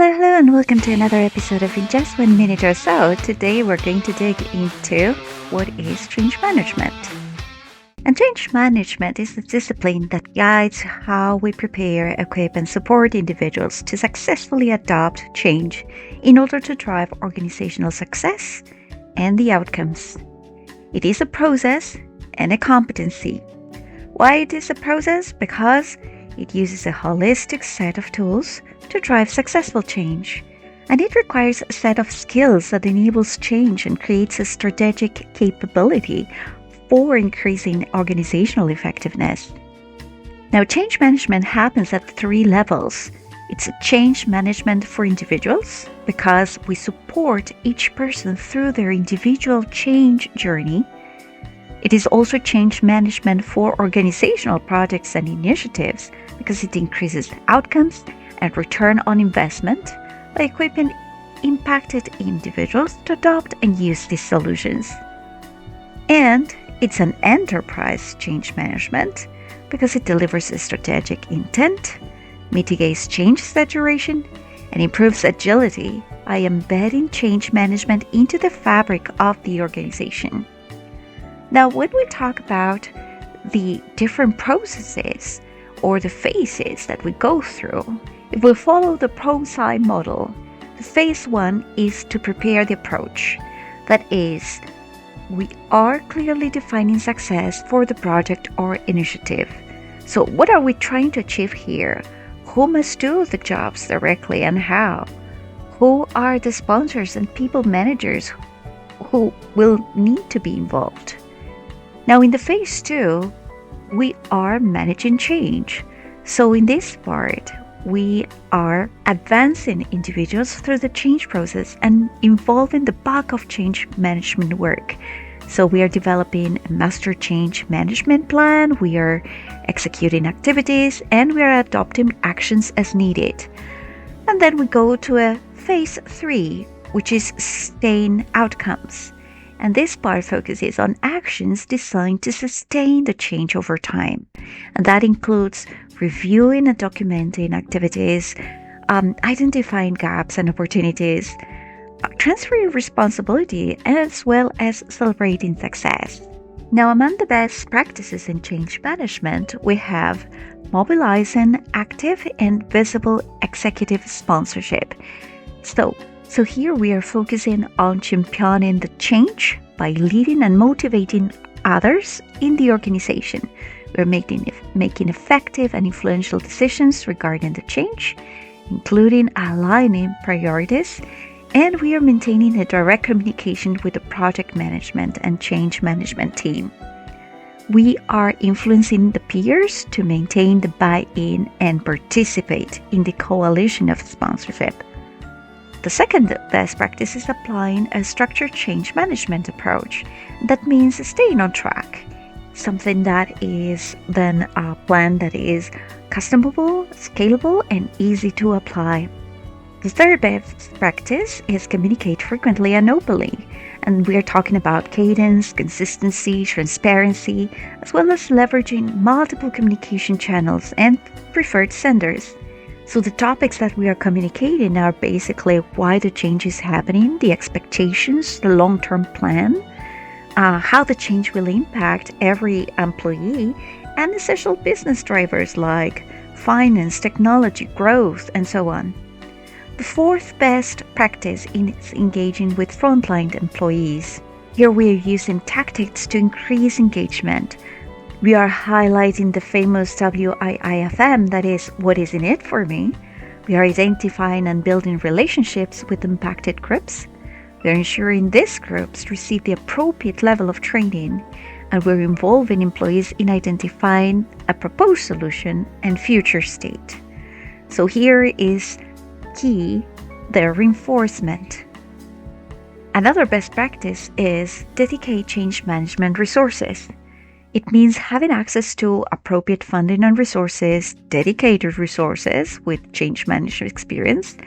Hello, and welcome to another episode of In Just 1 Minute or So. Today, we're going to dig into what is change management. And change management is the discipline that guides how we prepare, equip, and support individuals to successfully adopt change in order to drive organizational success and the outcomes. It is a process and a competency. Why it is a process? Because it uses a holistic set of tools to drive successful change, and it requires a set of skills that enables change and creates a strategic capability for increasing organizational effectiveness. Now, change management happens at 3 levels. It's a change management for individuals because we support each person through their individual change journey. It is also change management for organizational projects and initiatives because it increases outcomes and return on investment by equipping impacted individuals to adopt and use these solutions. And it's an enterprise change management because it delivers a strategic intent, mitigates change saturation, and improves agility by embedding change management into the fabric of the organization. Now, when we talk about the different processes or the phases that we go through, if we follow the ProSci model, the phase 1 is to prepare the approach. That is, we are clearly defining success for the project or initiative. So what are we trying to achieve here? Who must do the jobs directly and how? Who are the sponsors and people managers who will need to be involved? Now in the phase 2, we are managing change. So in this part, we are advancing individuals through the change process and involving the bulk of change management work. So we are developing a master change management plan, we are executing activities, and we are adopting actions as needed. And then we go to a phase 3, which is sustain outcomes. And this part focuses on actions designed to sustain the change over time. And that includes reviewing and documenting activities, identifying gaps and opportunities, transferring responsibility, as well as celebrating success. Now, among the best practices in change management, we have mobilizing active and visible executive sponsorship. So here we are focusing on championing the change by leading and motivating others in the organization. We're making effective and influential decisions regarding the change, including aligning priorities, and we are maintaining a direct communication with the project management and change management team. We are influencing the peers to maintain the buy-in and participate in the coalition of sponsorship. The second best practice is applying a structured change management approach. That means staying on track, something that is then a plan that is customizable, scalable, and easy to apply. The third best practice is communicate frequently and openly. And we are talking about cadence, consistency, transparency, as well as leveraging multiple communication channels and preferred senders. So the topics that we are communicating are basically why the change is happening, the expectations, the long-term plan, how the change will impact every employee, and essential business drivers like finance, technology, growth, and so on. The fourth best practice is engaging with frontline employees. Here we are using tactics to increase engagement. We are highlighting the famous WIIFM, that is, what is in it for me. We are identifying and building relationships with impacted groups. We are ensuring these groups receive the appropriate level of training, and we're involving employees in identifying a proposed solution and future state. So here is key, the reinforcement. Another best practice is dedicate change management resources. It means having access to appropriate funding and resources, dedicated resources with change management experience,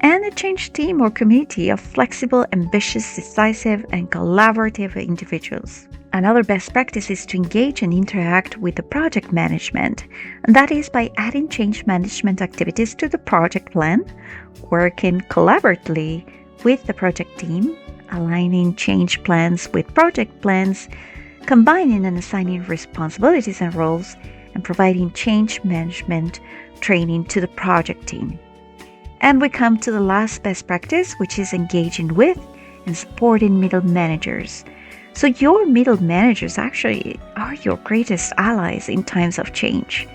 and a change team or community of flexible, ambitious, decisive, and collaborative individuals. Another best practice is to engage and interact with the project management, and that is by adding change management activities to the project plan, working collaboratively with the project team, aligning change plans with project plans, combining and assigning responsibilities and roles, and providing change management training to the project team. And we come to the last best practice, which is engaging with and supporting middle managers. So your middle managers actually are your greatest allies in times of change.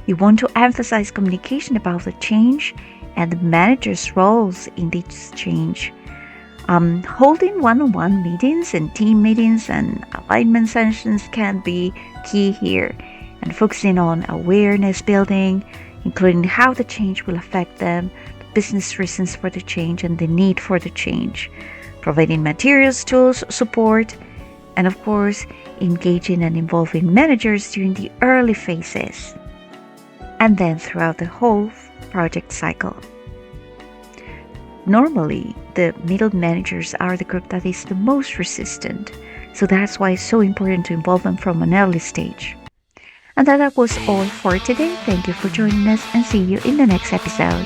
You want to emphasize communication about the change and the manager's roles in this change. Holding one-on-one meetings and team meetings and alignment sessions can be key here, and focusing on awareness building, including how the change will affect them, the business reasons for the change, and the need for the change, providing materials, tools, support, and of course, engaging and involving managers during the early phases, and then throughout the whole project cycle. Normally, the middle managers are the group that is the most resistant, so that's why it's so important to involve them from an early stage. And that was all for today. Thank you for joining us and see you in the next episode.